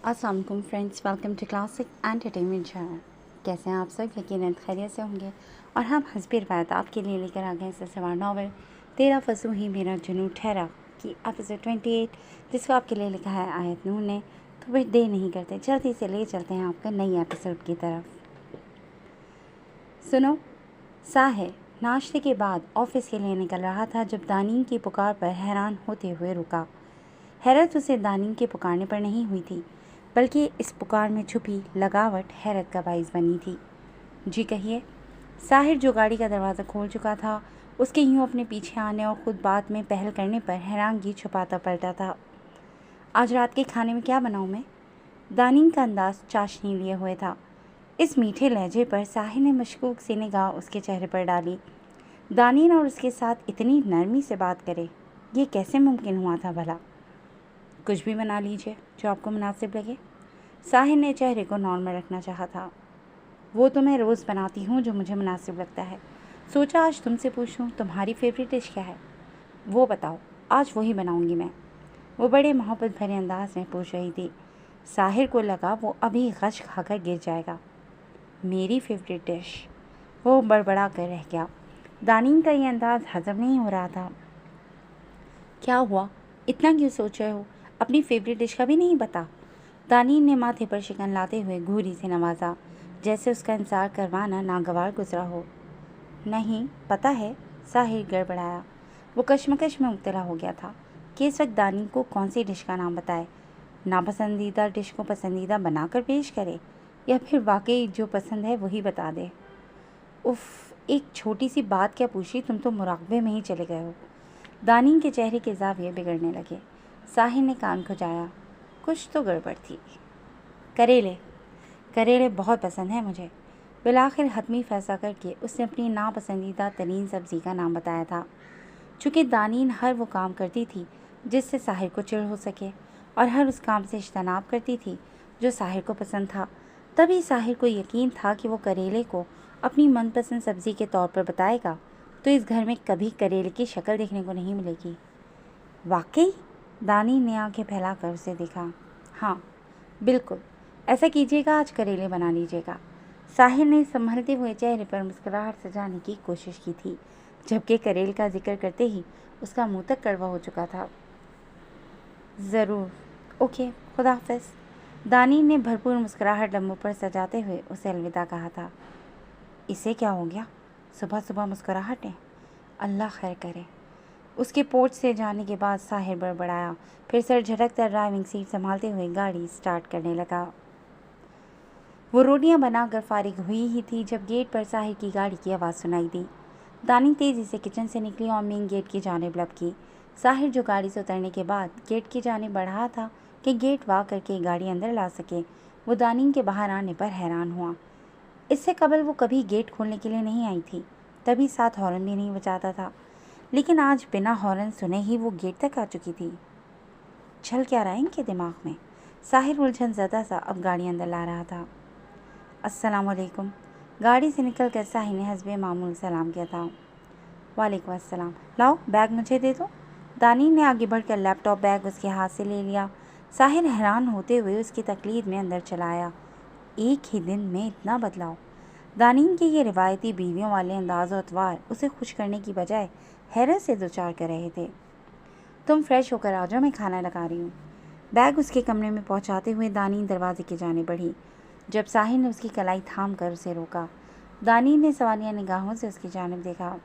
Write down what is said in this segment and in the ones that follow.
अस्सलाम वालेकुम friends, welcome to classic entertainment channel. कैसे हैं आप सब? यकीनन खैरियत से होंगे। और हम हस्बी रिवायत आपके लिए लेकर आ गए हैं सिलसिलेवार नावल 13 फसू ही मेरा जुनून ठहरा की एपिसोड 28, जिसको आपके लिए लिखा है आयत नूर ने। तो फिर देर नहीं करते, जल्दी से ले चलते हैं आपका नई एपिसोड की तरफ। सुनो, साहिर नाश्ते के बाद ऑफिस के लिए निकल रहा था जब दानीन की पुकार पर हैरान होते हुए रुका। हैरत उसे दानीन के पुकारने पर नहीं हुई थी, बल्कि इस पुकार में छुपी लगावट हैरत का बाइस बनी थी। जी कहिए। साहिर, जो गाड़ी का दरवाज़ा खोल चुका था, उसके यूं अपने पीछे आने और ख़ुद बात में पहल करने पर हैरानगी छुपाता पलटा था। आज रात के खाने में क्या बनाऊं मैं? दानीन का अंदाज चाशनी लिए हुए था। इस मीठे लहजे पर साहिर ने मशकूक सी निगाह उसके चेहरे पर डाली। दानीन और उसके साथ इतनी नरमी से बात करे, ये कैसे मुमकिन हुआ था भला? कुछ भी बना लीजिए जो आपको मुनासिब लगे। साहिर ने चेहरे को नॉर्मल रखना चाहा था। वो तो मैं रोज़ बनाती हूँ जो मुझे मुनासिब लगता है। सोचा आज तुमसे पूछूं, तुम्हारी फेवरेट डिश क्या है? वो बताओ, आज वही बनाऊंगी मैं। वो बड़े मोहब्बत भरे अंदाज में पूछ रही थी। साहिर को लगा वो अभी गश खाकर गिर जाएगा। मेरी फेवरेट डिश? वो बड़बड़ा कर रह गया। दानीन का ये अंदाज हजम नहीं हो रहा था। क्या हुआ, इतना क्यों सोच रहे हो? अपनी फेवरेट डिश का भी नहीं पता? दानीन ने माथे पर शिकन लाते हुए घूरी से नवाजा, जैसे उसका इंतजार करवाना नागवार गुजरा हो। नहीं पता है, साहिर गड़बड़ाया। वो कश्मकश में मुब्तला हो गया था कि इस वक्त दानीन को कौन सी डिश का नाम बताए। नापसंदीदा डिश को पसंदीदा बनाकर पेश करे, या फिर वाकई जो पसंद है वही बता दे। उफ, एक छोटी सी बात क्या पूछी, तुम तो मुराकबे में ही चले गए हो। दानीन के चेहरे के जाविये बिगड़ने लगे। साहिर ने कान खुजाया। कुछ तो गड़बड़ थी। करेले करेले बहुत पसंद है मुझे। बिलाखिर हतमी फैसला करके उसने अपनी नापसंदीदा तरीन सब्ज़ी का नाम बताया था। चूँकि दानीन हर वो काम करती थी जिससे साहिर को चिढ़ हो सके, और हर उस काम से इज्तनाब करती थी जो साहिर को पसंद था, तभी साहिर को यकीन था कि वो करेले को अपनी मनपसंद सब्ज़ी के तौर पर बताएगा तो इस घर में कभी करेले की शक्ल देखने को नहीं मिलेगी। वाकई? दानीन ने आंखें फैलाकर उसे देखा। हाँ बिल्कुल, ऐसा कीजिएगा, आज करेले बना लीजिएगा। साहिर ने संभलते हुए चेहरे पर मुस्कुराहट सजाने की कोशिश की थी, जबकि करेल का जिक्र करते ही उसका मुंह तक कड़वा हो चुका था। ज़रूर, ओके, खुदा हाफिज़। दानीन ने भरपूर मुस्कुराहट लम्बों पर सजाते हुए उसे अलविदा कहा था। इसे क्या हो गया? सुबह सुबह मुस्कुराहटें? अल्लाह खैर करे। उसके पोर्च से जाने के बाद साहिर बड़बड़ाया, फिर सर झटककर ड्राइविंग सीट संभालते हुए गाड़ी स्टार्ट करने लगा। वो रोटियां बनाकर फारिग हुई ही थी जब गेट पर साहिर की गाड़ी की आवाज़ सुनाई दी। दानी तेज़ी से किचन से निकली और मेन गेट की जानिब लपकी। साहिर, जो गाड़ी से उतरने के बाद गेट की जानिब बढ़ा था कि गेट वाक करके गाड़ी अंदर ला सके, वो दानी के बाहर आने पर हैरान हुआ। इससे कबल वो कभी गेट खोलने के लिए नहीं आई थी, तभी साथ हॉर्न भी नहीं बजाता था, लेकिन आज बिना हॉर्न सुने ही वो गेट तक आ चुकी थी। चल क्या रहा है इनके दिमाग में? साहिर उलझन ज़्यादा सा अब गाड़ी अंदर ला रहा था। अस्सलाम वालेकुम। गाड़ी से निकलकर साहिर ने हस्बे मामूल सलाम किया था। वालेकुम अस्सलाम। लाओ बैग मुझे दे दो। दानीन ने आगे बढ़कर लैपटॉप बैग उसके हाथ से ले लिया। साहिर हैरान होते हुए उसकी तकलीद में अंदर चला आया। एक ही दिन में इतना बदलाव? दानीन के ये रिवायती बीवियों वाले अंदाज़ और अतवार उसे खुश करने की बजाय हैरत से दो चार कर रहे थे। तुम फ्रेश होकर आ जाओ, मैं खाना लगा रही हूँ। बैग उसके कमरे में पहुँचाते हुए दानीन दरवाजे की जाने बढ़ी, जब साहिर ने उसकी कलाई थाम कर उसे रोका। दानीन ने सवालिया निगाहों से उसकी जानिब देखा।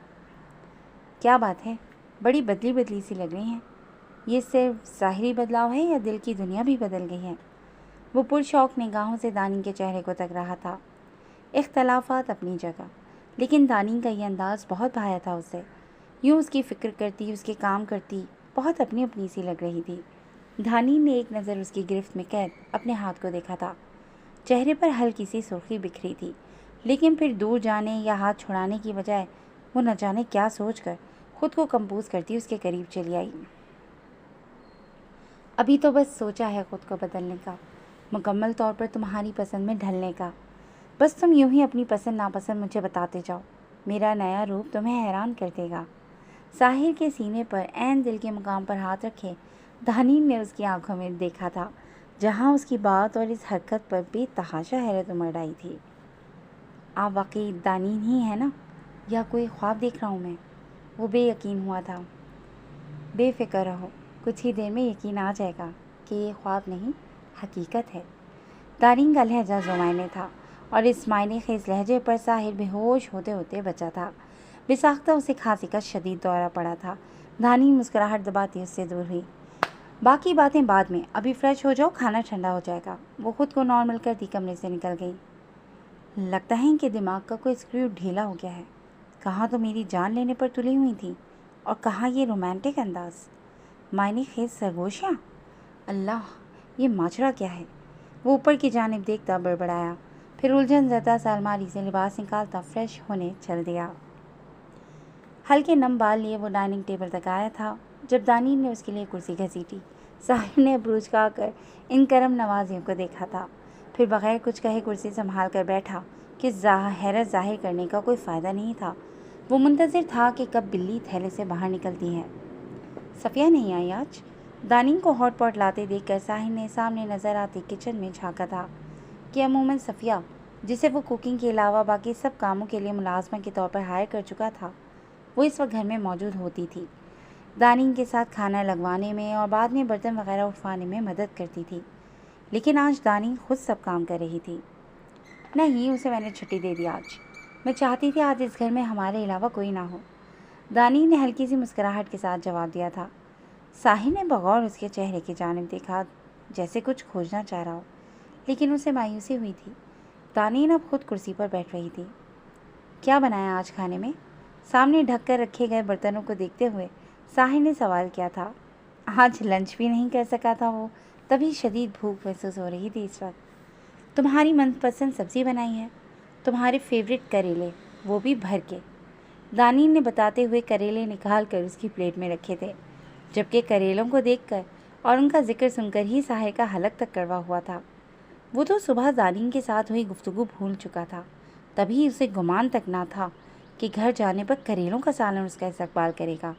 क्या बात है, बड़ी बदली बदली सी लग रही हैं। ये सिर्फ ज़ाहिरी बदलाव है या दिल की दुनिया भी बदल गई है? वो पुरशौक निगाहों से दानीन के चेहरे को तक रहा था। इख्तलाफात अपनी जगह, लेकिन दानीन का ये अंदाज़ बहुत भाया था उसे। यूँ उसकी फ़िक्र करती, उसके काम करती, बहुत अपनी अपनी सी लग रही थी। दानीन ने एक नज़र उसकी गिरफ्त में कैद अपने हाथ को देखा था। चेहरे पर हल्की सी सुर्खी बिखरी थी, लेकिन फिर दूर जाने या हाथ छुड़ाने की बजाय वो न जाने क्या सोचकर खुद को कंपोज करती उसके करीब चली आई। अभी तो बस सोचा है खुद को बदलने का, मुकम्मल तौर पर तुम्हारी पसंद में ढलने का। बस तुम यूं ही अपनी पसंद नापसंद मुझे बताते जाओ, मेरा नया रूप तुम्हें हैरान कर देगा। साहिर के सीने पर ऐन दिल के मुकाम पर हाथ रखे दानीन ने उसकी आंखों में देखा था। जहाँ उसकी बात और इस हरकत पर बेतहाशा हैरत उमड़ आई थी। आप वाकई दानीन ही है ना, या कोई ख्वाब देख रहा हूँ मैं? वो बेयकीन हुआ था। बेफिक्र रहो, कुछ ही देर में यकीन आ जाएगा कि ये ख्वाब नहीं, हकीकत है। दानीन का लहजा ज़ुमायने था और इस मायने खेज लहजे पर साहिर बेहोश होते होते बचा था। बेसाख्ता उसे खांसी का शदीद दौरा पड़ा था। दानीन मुस्कुराहट दबाती उससे दूर हुई। बाकी बातें बाद में, अभी फ्रेश हो जाओ, खाना ठंडा हो जाएगा। वो खुद को नॉर्मल करती कमरे से निकल गई। लगता है इनके दिमाग का कोई स्क्रू ढीला हो गया है। कहाँ तो मेरी जान लेने पर तुली हुई थी और कहाँ ये रोमांटिक अंदाज, मायने खेज सरगोशियाँ। अल्लाह, ये माजरा क्या है? वो ऊपर की जानिब देखता बड़बड़ाया, फिर उलझन ज़दा सा अलमारी से लिबास निकालता फ्रेश होने चल दिया। हल्के नम बाल लिए वो डाइनिंग टेबल तक आया था जब दानीन ने उसके लिए कुर्सी घसीटी। साहिब ने अबरूज खाकर इन करम नवाजियों को देखा था, फिर बगैर कुछ कहे कुर्सी संभाल कर बैठा कि हैरत जाहिर करने का कोई फ़ायदा नहीं था। वो मुंतज़िर था कि कब बिल्ली थैले से बाहर निकलती है। सफ़िया नहीं आई आज? दानीन को हॉट पॉट लाते देखकर साहिब ने सामने नज़र आती किचन में झांका था कि अमूमन सफ़िया, जिसे वो कुकिंग के अलावा बाकी सब कामों के लिए मुलाजमा के तौर पर हायर कर चुका था, वो इस वक्त घर में मौजूद होती थी। दानीन के साथ खाना लगवाने में और बाद में बर्तन वगैरह उठवाने में मदद करती थी, लेकिन आज दानीन खुद सब काम कर रही थी। नहीं, उसे मैंने छुट्टी दे दी आज। मैं चाहती थी आज इस घर में हमारे अलावा कोई ना हो। दानीन ने हल्की सी मुस्कुराहट के साथ जवाब दिया था। साहिल ने बगौर उसके चेहरे की जानिब देखा, जैसे कुछ खोजना चाह रहा हो, लेकिन उसे मायूसी हुई थी। दानीन अब खुद कुर्सी पर बैठ रही थी। क्या बनाया आज खाने में? सामने ढक कर रखे गए बर्तनों को देखते हुए साहिल ने सवाल किया था। आज लंच भी नहीं कर सका था वो, तभी शदीद भूख महसूस हो रही थी इस वक्त। तुम्हारी मनपसंद सब्ज़ी बनाई है, तुम्हारे फेवरेट करेले, वो भी भर के। दानीन ने बताते हुए करेले निकाल कर उसकी प्लेट में रखे थे, जबकि करेलों को देखकर और उनका जिक्र सुनकर ही साहिल का हलक तक कड़वा हुआ था। वो तो सुबह दानीन के साथ हुई गुफ्तगू भूल चुका था, तभी उसे गुमान तक ना था कि घर जाने पर करेलों का सालन उसका इस्तकबाल करेगा,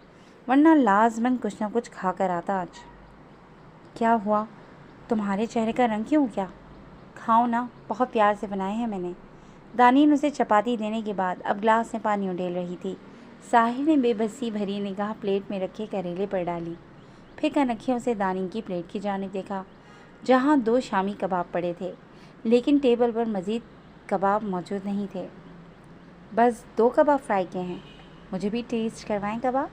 वरना लाजमन कुछ न कुछ खा कर आता आज। क्या हुआ? तुम्हारे चेहरे का रंग क्यों गया? खाओ ना, बहुत प्यार से बनाए हैं मैंने। दानीन उसे चपाती देने के बाद अब ग्लास में पानी उडेल रही थी। साहिल ने बेबसी भरी निगाह प्लेट में रखे करेले पर डाली, फिर कनखियों से दानीन की प्लेट की जानिब देखा, जहाँ 2 शामी कबाब पड़े थे, लेकिन टेबल पर मज़ीद कबाब मौजूद नहीं थे। बस 2 कबाब फ्राई किए हैं, मुझे भी टेस्ट करवाएं कबाब?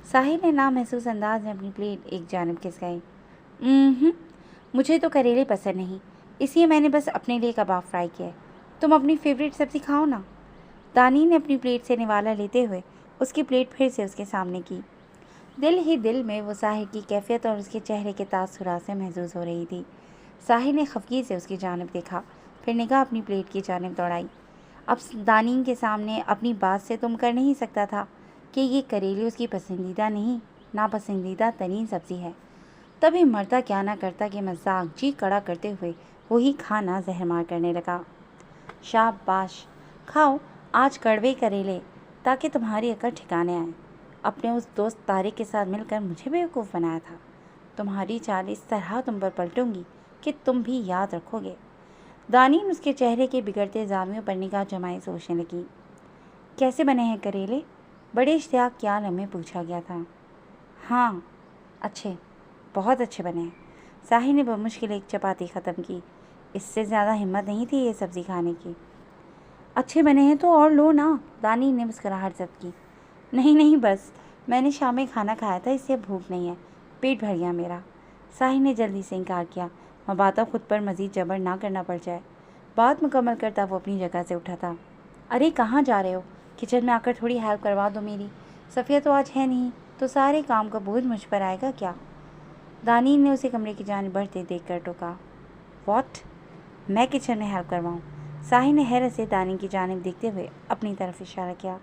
साहिल ने नामहसूस अंदाज में अपनी प्लेट एक जानिब खिसकाई। मुझे तो करेले पसंद नहीं, इसलिए मैंने बस अपने लिए कबाब फ्राई किए। तुम अपनी फेवरेट सब्ज़ी खाओ ना। दानी ने अपनी प्लेट से निवाला लेते हुए उसकी प्लेट फिर से उसके सामने की। दिल ही दिल में वो साहिल की कैफियत और उसके चेहरे के तासुरात से महसूस हो रही थी। साहिल ने खफगी से उसकी जानिब देखा, फिर निगाह अपनी प्लेट की जानिब दौड़ाई। अब दानीन के सामने अपनी बात से तुम कर नहीं सकता था कि ये करेले उसकी पसंदीदा नहीं, नापसंदीदा तरीन सब्ज़ी है। तभी मरता क्या ना करता कि मजाक जी कड़ा करते हुए वही खाना जहरमार करने लगा। शाबाश, खाओ आज कड़वे करेले, ताकि तुम्हारी अकल ठिकाने आए। अपने उस दोस्त तारिक के साथ मिलकर मुझे बेवकूफ़ बनाया था। तुम्हारी चाल इस तरह तुम पर पलटूंगी कि तुम भी याद रखोगे। दानीन उसके चेहरे के बिगड़ते जामियों पर निगाह जमाए सोचने लगी। कैसे बने हैं करेले? बड़े इश्तियाक के आलम में पूछा गया था। हाँ, अच्छे, बहुत अच्छे बने हैं। साहिल ने बमुश्किल एक चपाती ख़त्म की। इससे ज़्यादा हिम्मत नहीं थी ये सब्ज़ी खाने की। अच्छे बने हैं तो और लो ना, दानीन ने मुस्कुराहट जब्त की। नहीं नहीं, बस मैंने शाम में खाना खाया था, इससे भूख नहीं है, पेट भर गया मेरा। साहिल ने जल्दी से इनकार किया, मबाता खुद पर मज़ीद जबर ना करना पड़ जाए। बात मुकम्मल करता वो अपनी जगह से उठा था। अरे कहाँ जा रहे हो? किचन में आकर थोड़ी हेल्प करवा दो मेरी। सफ़िया तो आज है नहीं, तो सारे काम का बोझ मुझ पर आएगा क्या? दानीन ने उसे कमरे की जानिब बढ़ते देख कर टोका। वॉट? मैं किचन में हेल्प करवाऊँ? साहिल ने हैरत से दानीन की जानिब देखते हुए अपनी तरफ इशारा किया।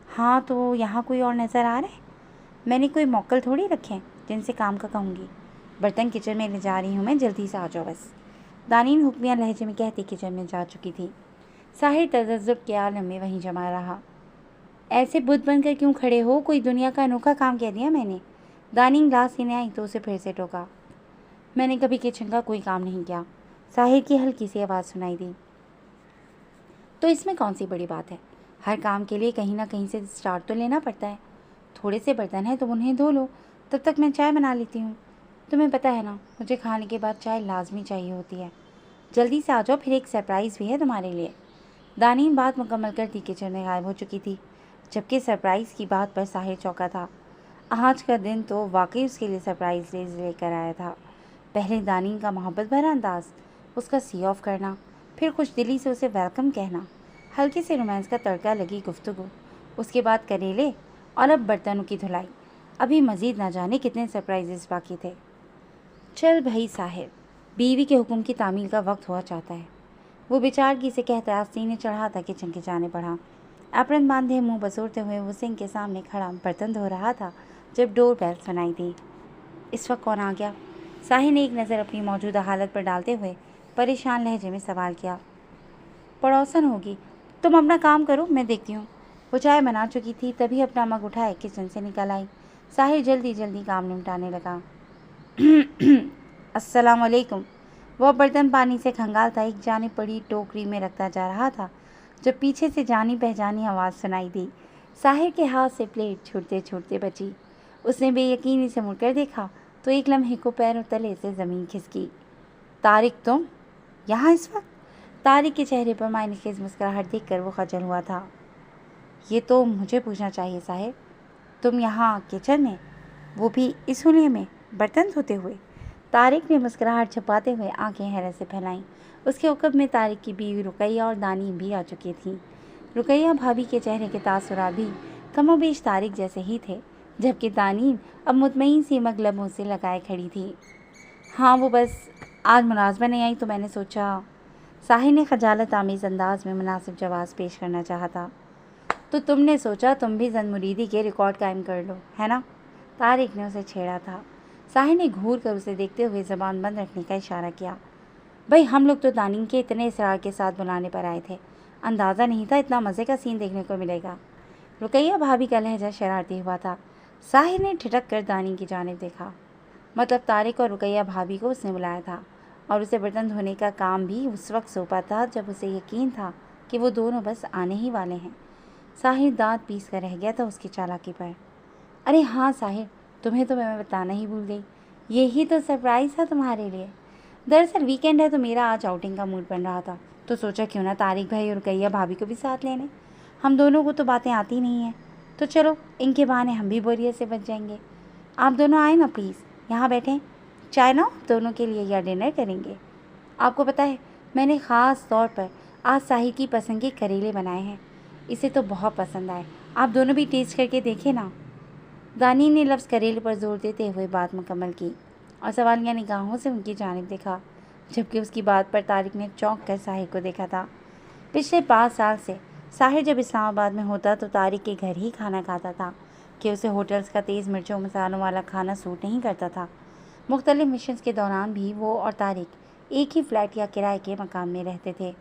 हाँ, तो यहाँ कोई और नज़र आ रहा है? मैंने कोई मौक्कल थोड़ी रखे हैं जिनसे काम का कहूँगी। बर्तन किचन में ले जा रही हूँ मैं, जल्दी से आ जाओ बस। दानीन हुक्मिया लहजे में कहती किचन में जा चुकी थी। साहिल तजज्जुब के आलम में वहीं जमा रहा। ऐसे बुत बनकर क्यों खड़े हो? कोई दुनिया का अनोखा काम कह दिया मैंने? दानीन ग्लास लेने आई तो उसे फिर से टोका। मैंने कभी किचन का कोई काम नहीं किया। साहिर की हल्की सी आवाज़ सुनाई दी। तो इसमें कौन सी बड़ी बात है? हर काम के लिए कहीं ना कहीं से स्टार्ट तो लेना पड़ता है। थोड़े से बर्तन हैं, तुम उन्हें धो लो, तब तक मैं चाय बना लेती हूँ। तुम्हें पता है ना, मुझे खाने के बाद चाय लाजमी चाहिए होती है। जल्दी से आ जाओ, फिर एक सरप्राइज़ भी है तुम्हारे लिए। दानीन बात मुकम्मल करती किचन में गायब हो चुकी थी, जबकि सरप्राइज़ की बात पर साहिर चौंका था। आज का दिन तो वाकई उसके लिए सरप्राइज लेकर आया था। पहले दानीन का मोहब्बत भरा अंदाज, उसका सी ऑफ करना, फिर खुश दिली से उसे वेलकम कहना, हल्के से रोमांस का तड़का लगी गुफ्तगू, उसके बाद करेले और अब बर्तनों की धुलाई। अभी मज़ीद ना जाने कितने सरप्राइजेस बाकी थे। चल भाई साहिर, बीवी के हुक्म की तामील का वक्त हुआ चाहता है। वो बेचारगी से कहता सीने चढ़ा था किचन के जाने बढ़ा। एप्रन बांधे मुंह बसोरते हुए वो सिंक के सामने खड़ा बर्तन धो रहा था जब डोर बेल सुनाई दी। इस वक्त कौन आ गया? साहिर ने एक नज़र अपनी मौजूदा हालत पर डालते हुए परेशान लहजे में सवाल किया। पड़ोसन होगी, तुम अपना काम करो, मैं देखती हूँ। वो चाय बना चुकी थी, तभी अपना मग उठाए किचन से निकल आई। साहिर जल्दी जल्दी काम निपटाने लगा। अस्सलाम वालेकुम। वह बर्तन पानी से खंगाल था एक जाने पड़ी टोकरी में रखता जा रहा था जब पीछे से जानी पहचानी आवाज़ सुनाई दी। साहिर के हाथ से प्लेट छूटते छूटते बची। उसने बेयकीनी से मुड़कर देखा तो एक लम्हे को पैरों तले से ज़मीन खिसकी। तारिक, तुम यहाँ इस वक्त? तारिक के चेहरे पर मायूस मुस्कुराहट देखकर वो खजल हुआ था। ये तो मुझे पूछना चाहिए साहिर, तुम यहाँ किचन में, वो भी इस हुलिये में, बर्तन धोते हुए? तारिक ने मुस्कुराहट छुपाते हुए आंखें हैरत से फैलाईं। उसके उकब में तारिक की बीवी रुकैया और दानी भी आ चुकी थीं। रुकैया भाभी के चेहरे के तासुरात भी कमोबेश तारिक जैसे ही थे, जबकि दानी अब मुतमईन सी मगलबों से लगाए खड़ी थी। हाँ, वो बस आज मुनासबा नहीं आई तो मैंने सोचा। साहिर ने खजालत आमेज़ अंदाज में मुनासिब जवाब पेश करना चाहा था। तो तुमने सोचा तुम भी ज़नमुरीदी के रिकॉर्ड कायम कर लो, है ना? तारिक ने उसे छेड़ा था। साहिर ने घूर कर उसे देखते हुए ज़बान बंद रखने का इशारा किया। भाई, हम लोग तो दानिन के इतने इसरार के साथ बुलाने पर आए थे, अंदाज़ा नहीं था इतना मज़े का सीन देखने को मिलेगा। रुकैया भाभी का लहजा शरारती हुआ था। साहिर ने ठिठक कर दानिन की जानिब देखा। मतलब तारिक और रुकैया भाभी को उसने बुलाया था और उसे बर्तन धोने का काम भी उस वक्त सौंपा था जब उसे यकीन था कि वो दोनों बस आने ही वाले हैं। साहिर दांत पीस कर रह गया था उसकी चालाकी पर। अरे हाँ साहिर, तुम्हें तो मैं बताना ही भूल गई, यही तो सरप्राइज़ था तुम्हारे लिए। दरअसल वीकेंड है तो मेरा आज आउटिंग का मूड बन रहा था, तो सोचा क्यों ना तारिक भाई और रुकैया भाभी को भी साथ लेने। हम दोनों को तो बातें आती नहीं हैं, तो चलो इनके बहाने हम भी बोरियत से बच जाएंगे। आप दोनों आए ना प्लीज़, यहाँ बैठें, चाय ना दोनों के लिए या डिनर करेंगे। आपको पता है, मैंने ख़ास तौर पर आज साहिर की पसंद के करेले बनाए हैं, इसे तो बहुत पसंद आए। आप दोनों भी टेस्ट करके देखें ना। दानी ने लफ्ज़ करेले पर जोर देते हुए बात मुकम्मल की और सवालिया निगाहों से उनकी जानिब देखा, जबकि उसकी बात पर तारिक ने चौंक कर साहिर को देखा था। पिछले 5 साल से साहिर जब इस्लामाबाद में होता तो तारिक के घर ही खाना खाता था कि उसे होटल्स का तेज़ मिर्चों मसालों वाला खाना सूट नहीं करता था। मुख्तलिफ मिशंस के दौरान भी वो और तारिक एक ही फ्लैट या किराए के मकान में रहते थे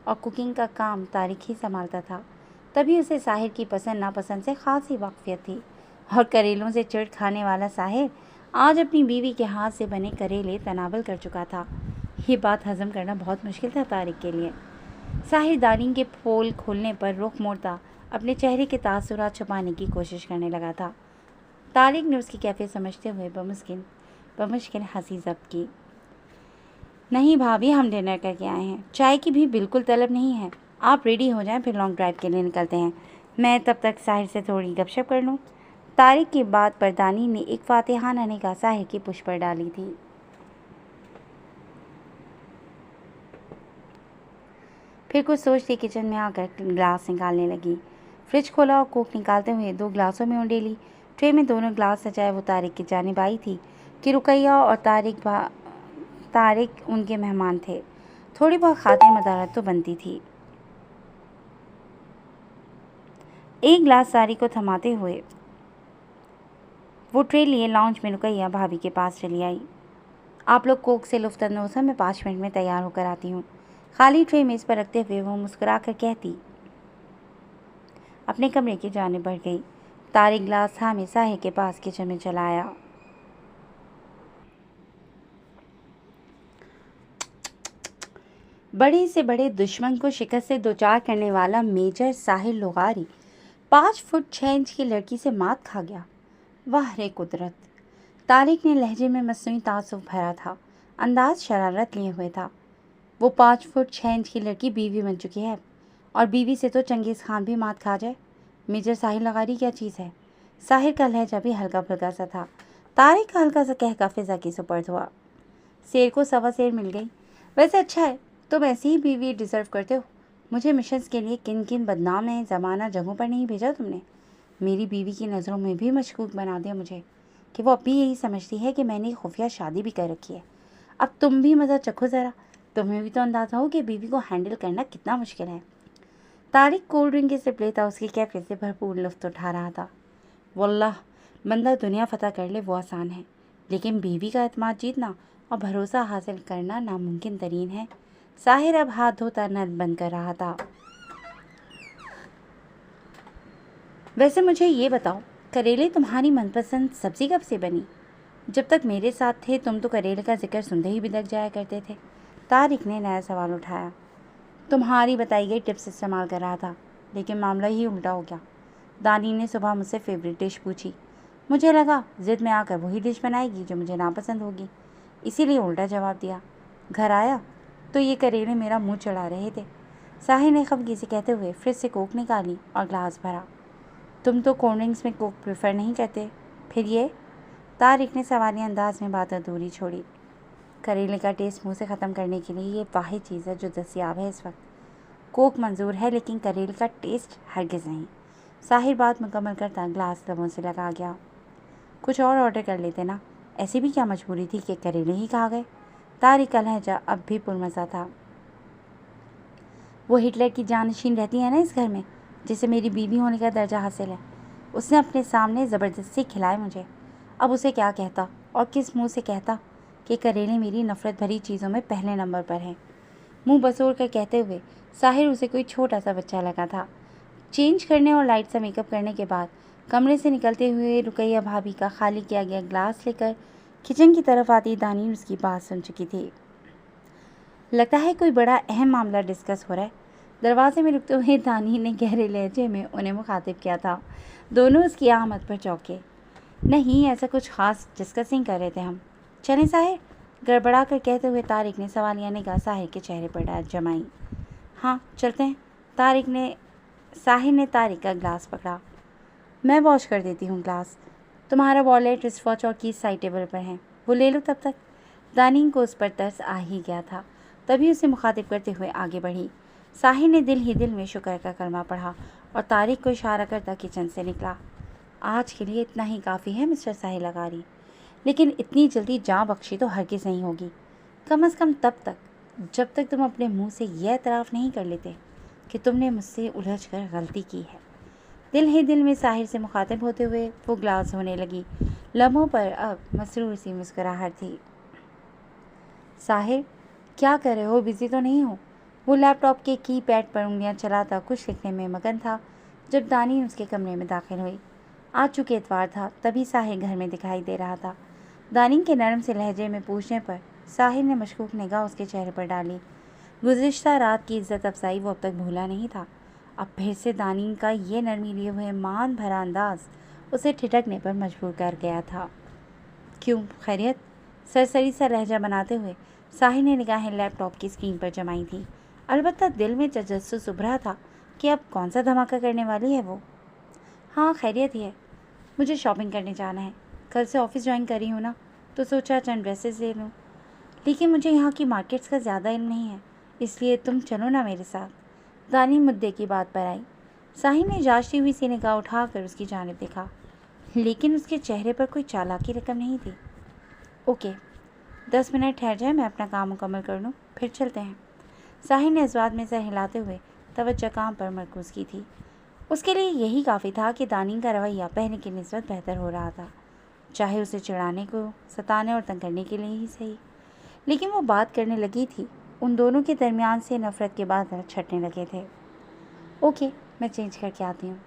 और कुकिंग का काम तारिक ही संभालता था। तभी उसे साहिर की पसंद नापसंद से खासी वाकफियत थी और करेलों से चिढ़ खाने वाला साहिर आज अपनी बीवी के हाथ से बने करेले तनावल कर चुका था। ये बात हजम करना बहुत मुश्किल था तारिक के लिए। साहिर दानी के पोल खोलने पर रुख मोड़ता अपने चेहरे के तासुरात छुपाने की कोशिश करने लगा था। तारिक ने उसकी कैफियत समझते हुए बमुश्किल हंसी जब्त की। नहीं भाभी, हम डिनर करके आए हैं, चाय की भी बिल्कुल तलब नहीं है। आप रेडी हो जाएं, फिर लॉन्ग ड्राइव के लिए निकलते हैं। मैं तब तक साहिर से थोड़ी गपशप कर लूँ। तारिक की बात पर दानी ने एक फातिहाना निगाह साहिर की पुष्प पर डाली थी। फिर कुछ सोचती किचन में आकर ग्लास निकालने लगी। फ्रिज खोला और कोक निकालते हुए 2 ग्लासों में उंडेली। ट्रे में दोनों ग्लास सजाए वो तारिक की जानिब आई थी कि रुकैया और तारिक उनके मेहमान थे। थोड़ी बहुत खातिर मदारत तो बनती थी। एक ग्लास सारी को थमाते हुए वो ट्रे लिए लाउंज में रुकैया भाभी के पास चली आई। आप लोग कोक से लुफ्त अंदोज़, मैं 5 मिनट में तैयार होकर आती हूँ। खाली ट्रे मेज़ पर रखते हुए वो मुस्कुरा कर कहती अपने कमरे की जानिब बढ़ गई। तारिक ग्लास थामे साहिर के पास किचन में चला आया। बड़े से बड़े दुश्मन को शिकस्त से दो चार करने वाला मेजर साहिल लोगारी 5 फुट 6 इंच की लड़की से मात खा गया। वाह रे कुदरत! तारिक ने लहजे में मस्नूई तासुफ भरा था, अंदाज शरारत लिए हुए था। वो 5 फुट 6 इंच की लड़की बीवी बन चुकी है, और बीवी से तो चंगेज़ खान भी मात खा जाए। मेजर साहिल लगारी क्या चीज़ है? साहिर का लहजा भी हल्का फुल्का सा था। तारिक का हल्का सा कहका फिजा की सुपर्द हुआ। शेर को सवा शेर मिल गई। वैसे अच्छा है, तुम ऐसी ही बीवी डिज़र्व करते हो। मुझे मिशंस के लिए किन किन बदनाम है ज़माना जगहों पर नहीं भेजा तुमने। मेरी बीवी की नज़रों में भी मशकूक बना दिया मुझे, कि वो अब भी यही समझती है कि मैंने खुफिया शादी भी कर रखी है। अब तुम भी मज़ा चखो ज़रा, तुम्हें भी तो अंदाज़ा हो कि बीवी को हैंडल करना कितना मुश्किल है। तारिक कोल्ड ड्रिंक की सिप लेता उसकी कैफियत से भरपूर लुत्फ़ उठा रहा था। वल्लाह, बंदा दुनिया फ़तह कर ले वो आसान है, लेकिन बीवी का एतमाद जीतना और भरोसा हासिल करना नामुमकिन तरीन है। साहिर अब हाथ धोता नल बंद कर रहा था। वैसे मुझे ये बताओ, करेले तुम्हारी मनपसंद सब्ज़ी कब से बनी? जब तक मेरे साथ थे तुम तो करेले का जिक्र सुनते ही बिदक जाया करते थे। तारिक ने नया सवाल उठाया। तुम्हारी बताई गई टिप्स इस्तेमाल कर रहा था, लेकिन मामला ही उल्टा हो गया। दानी ने सुबह मुझसे फेवरेट डिश पूछी। मुझे लगा ज़िद में आकर वही डिश बनाएगी जो मुझे नापसंद होगी, इसीलिए उल्टा जवाब दिया। घर आया तो ये करेले मेरा मुंह चढ़ा रहे थे। साहिर ने खफगी से कहते हुए फ्रिज से कोक निकाली और ग्लास भरा। तुम तो कोल्ड ड्रिंक्स में कोक प्रेफर नहीं करते, फिर ये? तारिक ने सवालिया अंदाज में बात अधूरी छोड़ी। करेले का टेस्ट मुंह से ख़त्म करने के लिए ये वाहिद चीज़ है जो दस्तियाब है इस वक्त। कोक मंजूर है, लेकिन करेले का टेस्ट हरगिज़ नहीं। साहिर बात मुकम्मल करता ग्लास लबों से लगा गया। कुछ और ऑर्डर कर लेते ना, ऐसी भी क्या मजबूरी थी कि करेले ही खा गए। तारिक का लहजा अब भी पुरमज़ा था। वो हिटलर की जानशीन रहती है ना इस घर में, जिसे मेरी बीवी होने का दर्जा हासिल है। उसने अपने सामने ज़बरदस्ती खिलाए मुझे। अब उसे क्या कहता और किस मुंह से कहता कि करेले मेरी नफ़रत भरी चीज़ों में पहले नंबर पर हैं। मुंह बसोड़ कर कहते हुए साहिर उसे कोई छोटा सा बच्चा लगा था। चेंज करने और लाइट सा मेकअप करने के बाद कमरे से निकलते हुए रुकैया भाभी का खाली किया गया ग्लास लेकर किचन की तरफ आती दानी उसकी बात सुन चुकी थी। लगता है कोई बड़ा अहम मामला डिस्कस हो रहा है। दरवाजे में रुकते हुए दानी ने गहरे लहजे में उन्हें मुखातिब किया था। दोनों उसकी आमद पर चौंके। नहीं, ऐसा कुछ ख़ास डिस्कसिंग कर रहे थे हम। चलें साहिर, गड़बड़ा कर कहते हुए तारिक ने सवालिया निगाह साहिर के चेहरे पर जमाई। हाँ चलते हैं। साहिर ने तारिक का ग्लास पकड़ा। मैं वॉश कर देती हूँ ग्लास। तुम्हारा वॉलेट, रिस्टवॉच और कीज साइड टेबल पर हैं, वो ले लो तब तक। दानी को उस पर तरस आ ही गया था, तभी उसे मुखातिब करते हुए आगे बढ़ी। साहिर ने दिल ही दिल में शुक्र का कलमा पढ़ा और तारिक को इशारा करता किचन से निकला। आज के लिए इतना ही काफ़ी है मिस्टर साहिल लगारी, लेकिन इतनी जल्दी जाँ बख्शी तो हरगिज़ नहीं होगी। कम से कम तब तक जब तक तुम अपने मुंह से यह एतराफ़ नहीं कर लेते कि तुमने मुझसे उलझ कर गलती की है। दिल ही दिल में साहिर से मुखातिब होते हुए वो ग्लास धोने लगी। लम्हों पर अब मसरूर सी मुस्कुराहट थी। साहिर, क्या कर रहे हो? बिज़ी तो नहीं हो? वो लैपटॉप के कीपैड पर उंगलियां चलाता कुछ लिखने में मगन था जब दानी उसके कमरे में दाखिल हुई। आज चूँकि इतवार था, तभी साहिर घर में दिखाई दे रहा था। दानी के नरम से लहजे में पूछने पर साहिर ने मशकूक निगाह उसके चेहरे पर डाली। गुज़िश्ता रात की इज़्ज़त अफजाई वो अब तक भूला नहीं था। अब फिर से दानी का ये नरमी लिए हुए मान भरा अंदाज उसे ठिठकने पर मजबूर कर गया था। क्यों, खैरियत? सरसरी सा लहजा बनाते हुए साहिर ने निगाहें लैपटॉप की स्क्रीन पर जमाई थी। अलबत्ता दिल में तजस्सुस उभरा था कि अब कौन सा धमाका करने वाली है वो। हाँ खैरियत ही है, मुझे शॉपिंग करने जाना है। कल से ऑफिस ज्वाइन करी हूँ ना, तो सोचा चंद ड्रेसेस ले लूँ, लेकिन मुझे यहाँ की मार्केट्स का ज़्यादा इल्म नहीं है, इसलिए तुम चलो ना मेरे साथ। दानी मुद्दे की बात पर आई। साहिर ने जांचती हुई सी निगाह उठाकर उसकी जानिब देखा, लेकिन उसके चेहरे पर कोई चालाकी रकम नहीं थी। ओके, 10 मिनट ठहर जाए, मैं अपना काम मुकम्मल कर लूँ, फिर चलते हैं। साहिर ने इस बात में सर हिलाते हुए तवज्जो काम पर मरकूज़ की थी। उसके लिए यही काफ़ी था कि दानी का रवैया पहले की निस्बत बेहतर हो रहा था, चाहे उसे चिढ़ाने को, सताने और तंग करने के लिए ही सही। लेकिन वो बात करने लगी थी, उन दोनों के दरमियान से नफ़रत के बादल छटने लगे थे। ओके, मैं चेंज करके आती हूँ।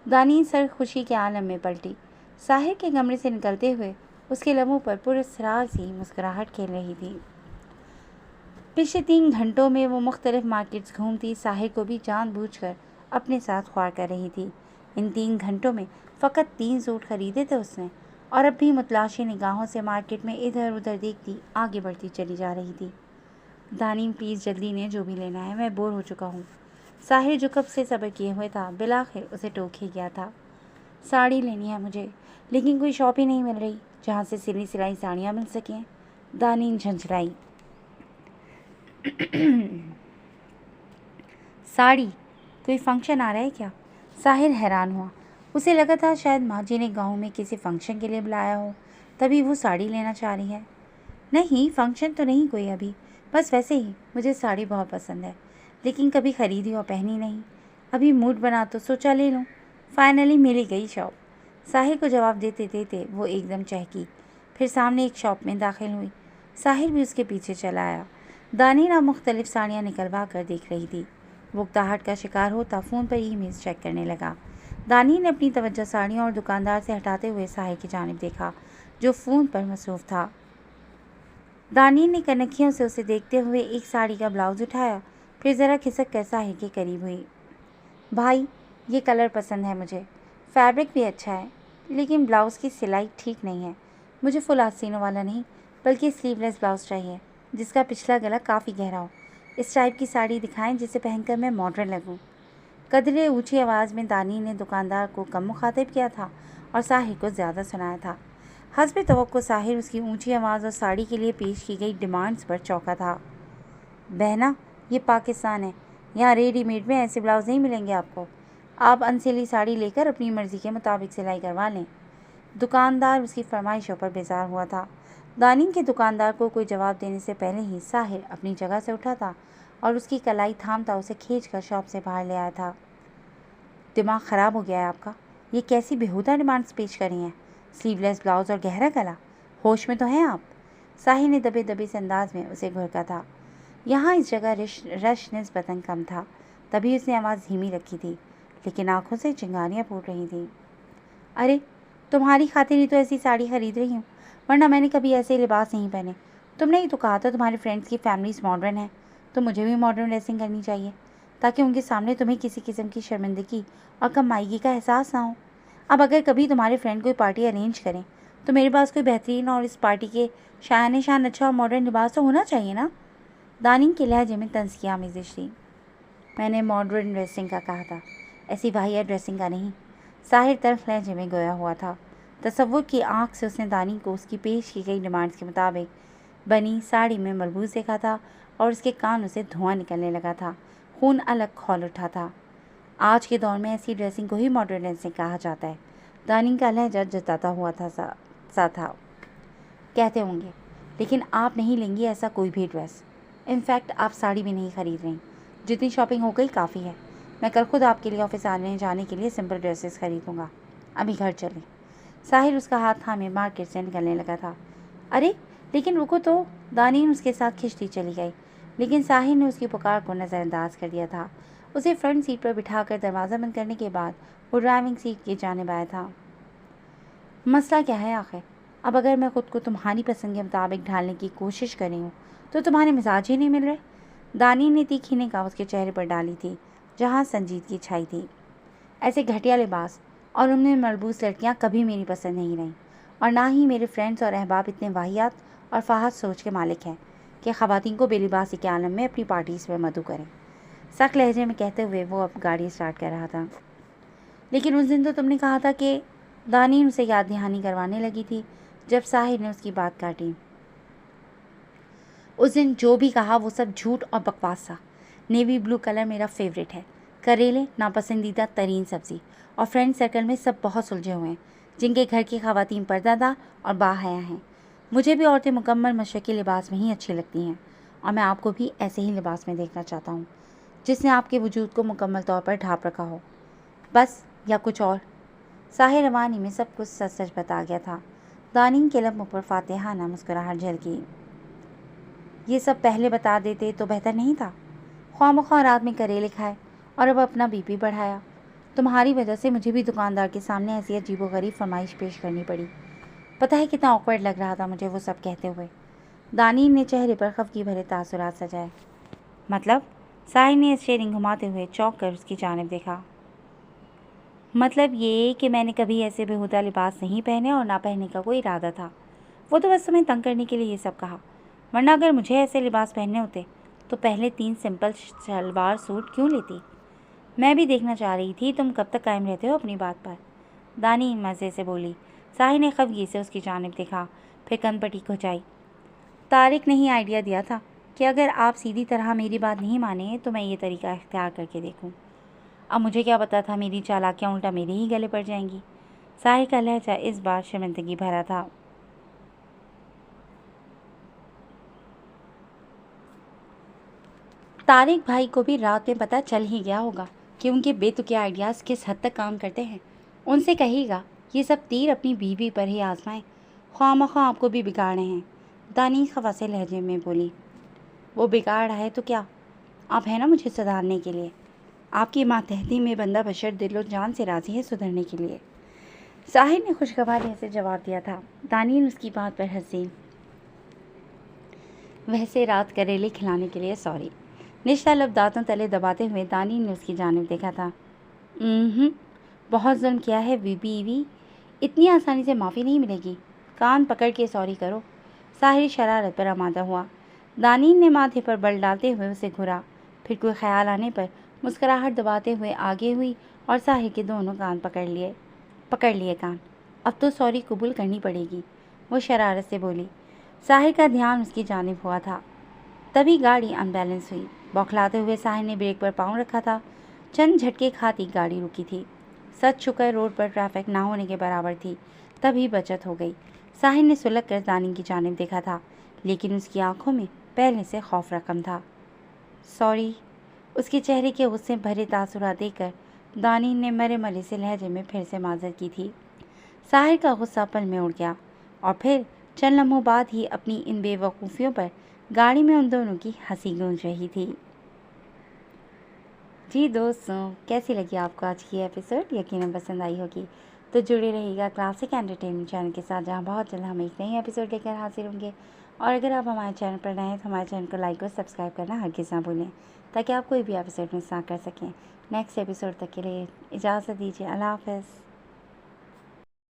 दानी सर खुशी के आलम में पलटी। साहिर के कमरे से निकलते हुए उसके लबों पर पुरस्रार सी मुस्कुराहट खेल रही थी। पिछले 3 घंटों में वो मुख्तलिफ मार्केट्स घूमती साहिर को भी जानबूझकर अपने साथ ख्वार कर रही थी। इन 3 घंटों में फ़कत 3 सूट खरीदे थे उसने और अब भी मुतलाशी निगाहों से मार्केट में इधर उधर देखती आगे बढ़ती चली जा रही थी। दानीम प्लीज़ जल्दी ने जो भी लेना है, मैं बोर हो चुका हूँ। साहिर जो कब से सब्र किए हुए था बिलाखिर उसे टोक ही गया था। साड़ी लेनी है मुझे, लेकिन कोई शॉप ही नहीं मिल रही जहाँ से सिली सिलाई साड़ियाँ मिल सकें। दानीम झंझलाई। साड़ी? कोई फंक्शन आ रहा है क्या? साहिर हैरान हुआ। उसे लगा था शायद माँ जी ने गाँव में किसी फंक्शन के लिए बुलाया हो, तभी वो साड़ी लेना चाह रही है। नहीं, फंक्शन तो नहीं कोई अभी, बस वैसे ही मुझे साड़ी बहुत पसंद है, लेकिन कभी खरीदी और पहनी नहीं। अभी मूड बना तो सोचा ले लूँ। फाइनली मिल गई शॉप। साहिर को जवाब देते देते वो एकदम चहकी, फिर सामने एक शॉप में दाखिल हुई। साहिर भी उसके पीछे चला आया। दानीरा मुख्तलिफ साड़ियाँ निकलवा कर देख रही थी। वो उकताहट का शिकार होता फ़ोन पर ईमेल्स चेक करने लगा। दानी ने अपनी तवज्जो साड़ियों और दुकानदार से हटाते हुए साहिर की जानिब देखा, जो फ़ोन पर मसरूफ़ था। दानी ने कनखियों से उसे देखते हुए एक साड़ी का ब्लाउज़ उठाया, फिर ज़रा खिसक कर साहिर के करीब हुई। भाई, ये कलर पसंद है मुझे, फैब्रिक भी अच्छा है, लेकिन ब्लाउज़ की सिलाई ठीक नहीं है। मुझे फुल आस्तीनों वाला नहीं, बल्कि स्लीवलेस ब्लाउज़ चाहिए, जिसका पिछला गला काफ़ी गहरा हो। इस टाइप की साड़ी दिखाएं जिसे पहनकर मैं मॉडर्न लगूं। कदरे ऊंची आवाज़ में दानी ने दुकानदार को कम मुखातिब किया था और साहिर को ज़्यादा सुनाया था। हस्बे तवक्को साहिर उसकी ऊंची आवाज़ और साड़ी के लिए पेश की गई डिमांड्स पर चौंका था। बहना, ये पाकिस्तान है, यहाँ रेडीमेड में ऐसे ब्लाउज नहीं मिलेंगे आपको। आप अनसिली साड़ी लेकर अपनी मर्ज़ी के मुताबिक सिलाई करवा लें। दुकानदार उसकी फरमाइशों पर बेजार हुआ था। दानी के दुकानदार को कोई जवाब देने से पहले ही साहिर अपनी जगह से उठा था और उसकी कलाई थामता उसे खींचकर शॉप से बाहर ले आया था। दिमाग ख़राब हो गया है आपका? ये कैसी बेहुदा डिमांड्स पेश करी हैं? स्लीवलेस ब्लाउज़ और गहरा गला, होश में तो हैं आप? साहिर ने दबे दबे से अंदाज में उसे घुरका था। यहाँ इस जगह रश निस्बतन कम था, तभी उसने आवाज़ धीमी रखी थी, लेकिन आंखों से चिंगारियाँ फूट रही थीं। अरे, तुम्हारी खातिर ही तो ऐसी साड़ी खरीद रही हूँ, वरना मैंने कभी ऐसे लिबास नहीं पहने। तुमने ही तो कहा था तुम्हारे फ्रेंड्स की फैमिलीज मॉडर्न है, तो मुझे भी मॉडर्न ड्रेसिंग करनी चाहिए, ताकि उनके सामने तुम्हें किसी किस्म की शर्मिंदगी और कमाईगी का एहसास ना हो। अब अगर कभी तुम्हारे फ्रेंड कोई पार्टी अरेंज करें, तो मेरे पास कोई बेहतरीन और इस पार्टी के शान शान अच्छा और मॉडर्न लिबास तो होना चाहिए ना। दानी के लहजे में तंज़ की आमेज़िश थी। मैंने मॉडर्न ड्रेसिंग का कहा था, ऐसी वाहिया ड्रेसिंग का नहीं। साहिर तल्ख लहजे में गोया हुआ था। तसव्वुर की आंख से उसने दानी को उसकी पेश की गई डिमांड्स के मुताबिक बनी साड़ी में मलबूस देखा था और उसके कानों से धुआं निकलने लगा था। खून अलग खौल उठा था। आज के दौर में ऐसी ड्रेसिंग को ही मॉडर्न ड्रेसिंग कहा जाता है। दानी का लहजा जताता हुआ था सा था। कहते होंगे, लेकिन आप नहीं लेंगी ऐसा कोई भी ड्रेस। इनफैक्ट आप साड़ी भी नहीं खरीद रही। जितनी शॉपिंग हो गई काफ़ी है। मैं कल खुद आपके लिए ऑफिस आने जाने के लिए सिंपल ड्रेसेस खरीदूँगा। अभी घर चलें। साहिर उसका हाथ थामे मार्केट से निकलने लगा था। अरे, लेकिन रुको तो। दानीन उसके साथ खिंचती चली गई, लेकिन साहिर ने उसकी पुकार को नज़रअंदाज कर दिया था। उसे फ्रंट सीट पर बिठाकर दरवाज़ा बंद करने के बाद वो ड्राइविंग सीट की जानिब आया था। मसला क्या है आखिर? अब अगर मैं ख़ुद को तुम्हारी पसंद के मुताबिक ढालने की कोशिश कर रही हूँ, तो तुम्हारे मिजाज ही नहीं मिल रहे। दानी ने तीखी निगाह उसके चेहरे पर डाली थी, जहाँ संजीदगी छाई थी। ऐसे घटिया लिबास और उनमें मलबूस लड़कियाँ कभी मेरी पसंद नहीं रहीं, और ना ही मेरे फ्रेंड्स और अहबाब इतने वाहियात और फाहश सोच के मालिक हैं कि ख़वातीन को बेलिबासी के आलम में अपनी पार्टीज़ में मदऊ करें। सख्त लहजे में कहते हुए वो अब गाड़ी स्टार्ट कर रहा था। लेकिन उस दिन तो तुमने कहा था कि दानी उसे याद दहानी करवाने लगी थी, जब साहिर ने उसकी बात काटी। उस दिन जो भी कहा वो सब झूठ और बकवास था। नेवी ब्लू कलर मेरा फेवरेट है। करेले नापसंदीदा तरीन सब्ज़ी, और फ्रेंड सर्कल में सब बहुत सुलझे हुए हैं, जिनके घर की ख़वातीन पर्दादार और बाहया हैं। मुझे भी औरतें मुकम्मल मशरक़ी लिबास में ही अच्छी लगती हैं, और मैं आपको भी ऐसे ही लिबास में देखना चाहता हूँ, जिसने आपके वजूद को मुकम्मल तौर पर ढाँप रखा हो। बस, या कुछ और? साहिर रवानी में सब कुछ सच सच बता गया था। दानी के लब मुँह पर फातिहाना मुस्कुराहट झलकी। ये सब पहले बता देते तो बेहतर नहीं था? ख्वामख्वाह रात में करेले खाए और अब अपना बीपी बढ़ाया। तुम्हारी वजह से मुझे भी दुकानदार के सामने ऐसी अजीबोगरीब फरमाइश पेश करनी पड़ी। पता है कितना ऑकवर्ड लग रहा था मुझे वो सब कहते हुए। दानीन ने चेहरे पर खफगी भरे तासुरात सजाए। मतलब? साहिर ने स्टीयरिंग घुमाते हुए चौंक कर उसकी जानिब देखा। मतलब ये कि मैंने कभी ऐसे बेहुदा लिबास नहीं पहने और ना पहनने का कोई इरादा था। वो तो बस तुम्हें तंग करने के लिए ये सब कहा, वरना अगर मुझे ऐसे लिबास पहनने होते तो पहले 3 सिंपल सलवार सूट क्यों लेती। मैं भी देखना चाह रही थी तुम कब तक कायम रहते हो अपनी बात पर, दानीन मज़े से बोली। साहिर ने खफगी से उसकी जानिब देखा, फिर कनपटी खिंचाई। तारिक ने ही आइडिया दिया था कि अगर आप सीधी तरह मेरी बात नहीं माने तो मैं ये तरीका इख्तियार करके देखूं। अब मुझे क्या पता था मेरी चालाकियां उल्टा मेरे ही गले पड़ जाएंगी। साहिर का लहजा इस बार शर्मिंदगी भरा था। तारिक भाई को भी रात में पता चल ही गया होगा कि उनके बेतुके आइडियाज़ किस हद तक काम करते हैं। उनसे कहिएगा ये सब तीर अपनी बीवी पर ही आजमाएं, ख्वामख्वाह आपको भी बिगाड़े हैं, दानी खवासे लहजे में बोली। वो बिगाड़ रहा है तो क्या, आप है ना मुझे सुधारने के लिए। आपकी मातहती में बंदा बशर दिलो जान से राज़ी है सुधरने के लिए। साहिर ने खुशगवार से जवाब दिया था। दानीन उसकी बात पर हंसी। वैसे रात करेले खिलाने के लिए सॉरी। निश्ता लब दांतों तले दबाते हुए दानीन ने उसकी जानिब देखा था। बहुत जुल्म किया है बीवी, इतनी आसानी से माफ़ी नहीं मिलेगी। कान पकड़ के सॉरी करो। साहिर शरारत पर आमादा हुआ। दानीन ने माथे पर बल डालते हुए उसे घुरा, फिर कोई ख्याल आने पर मुस्कुराहट दबाते हुए आगे हुई और साहिर के दोनों कान पकड़ लिए कान। अब तो सॉरी कबूल करनी पड़ेगी, वो शरारत से बोली। साहिर का ध्यान उसकी जानिब हुआ था। तभी गाड़ी अनबैलेंस हुई। बौखलाते हुए साहिर ने ब्रेक पर पाँव रखा था। चंद झटके खाती गाड़ी रुकी थी। सच छुकर रोड पर ट्रैफिक ना होने के बराबर थी, तभी बचत हो गई। साहिर ने सुलग कर दानी की जानिब देखा था, लेकिन उसकी आंखों में पहले से खौफ रकम था। सॉरी, उसके चेहरे के गुस्से भरे तासुरात देखकर दानी ने मरे मरे से लहजे में फिर से माजर की थी। साहिर का गुस्सा पल में उड़ गया और फिर चंद लम्हों बाद ही अपनी इन बेवकूफ़ियों पर गाड़ी में उन दोनों की हंसी गूंज रही थी। जी दोस्तों, कैसी लगी आपको आज की एपिसोड? यकीनन पसंद आई होगी। तो जुड़े रहिएगा क्लासिक एंटरटेनमेंट चैनल के साथ, जहां बहुत जल्द हम एक नई एपिसोड लेकर हाजिर होंगे। और अगर आप हमारे चैनल पर नए हैं तो हमारे चैनल को लाइक और सब्सक्राइब करना हरगिज़ ना भूलें, ताकि आप कोई भी एपिसोड मिस ना कर सकें। नेक्स्ट एपिसोड तक के लिए इजाज़त दीजिए। अल्लाह हाफ़िज़।